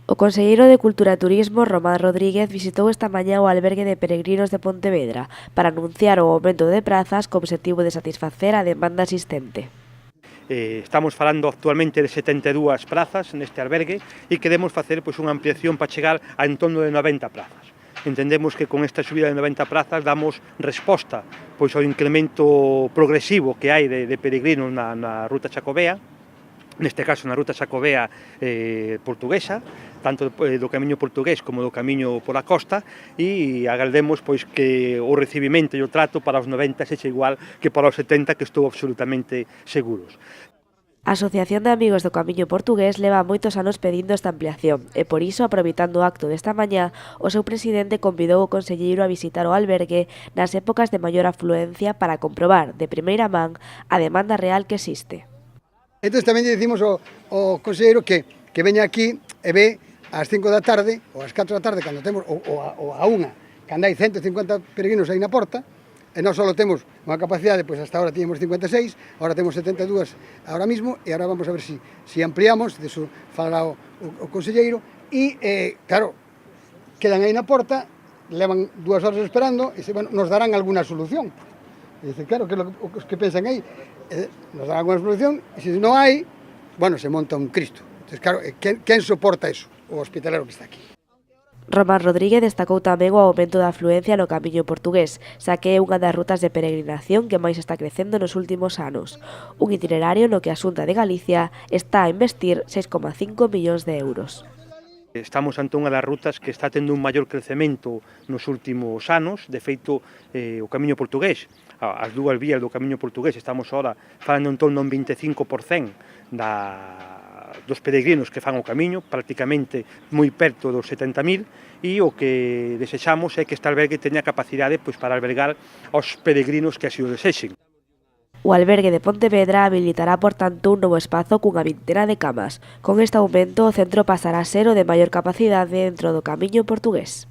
O conselleiro de Cultura e Turismo, Román Rodríguez, visitou esta mañá o albergue de peregrinos de Pontevedra para anunciar o aumento de prazas co obxectivo de satisfacer a demanda existente. Estamos falando actualmente de 72 prazas neste albergue e queremos facer unha ampliación para chegar a en torno de 90 prazas. Entendemos que con esta subida de 90 prazas damos resposta ao incremento progresivo que hai de peregrinos na ruta xacobea, neste caso na ruta xacobea portuguesa, tanto do camiño portugués como do camiño pola costa, e agardemos que o recibimento e o trato para os 90 sexa igual que para os 70, que estou absolutamente seguros. A Asociación de Amigos do Camiño Portugués leva moitos anos pedindo esta ampliación e por iso, aproveitando o acto desta mañá, o seu presidente convidou o conselleiro a visitar o albergue nas épocas de maior afluencia para comprobar, de primeira man, a demanda real que existe. Entón tamén lle dicimos ao conselleiro que veña aquí e ve ás 5 da tarde, ou ás 4 da tarde, cando temos, ou a 1, cando hai 150 peregrinos aí na porta, e non só temos unha capacidade, pois hasta ahora tínhamos 56, agora temos 72 ahora mismo, e agora vamos a ver si ampliamos, deso falará o conselleiro, e, claro, quedan aí na porta, levan 2 horas esperando, e nos darán alguna solución. E dice, claro, que os que pensan aí, nos darán alguna solución, e se non hai, bueno, se monta un Cristo. Entón, claro, quen soporta eso? O hospitalero que está aquí. Román Rodríguez destacou tamén o aumento da afluencia no camiño portugués, xa que é unha das rutas de peregrinación que máis está crecendo nos últimos anos. Un itinerario no que a Xunta de Galicia está a investir 6,5 millóns de euros. Estamos ante unha das rutas que está tendo un maior crecemento nos últimos anos. De feito, o camiño portugués, as dúas vías do camiño portugués, estamos ahora falando en torno a un 25% dos peregrinos que fan o camiño, prácticamente moi perto dos 70.000, e o que desexamos é que este albergue teña capacidade para albergar aos peregrinos que así o desexen. O albergue de Pontevedra habilitará, por tanto, un novo espazo cunha vintena de camas. Con este aumento, o centro pasará a ser o de maior capacidade dentro do camiño portugués.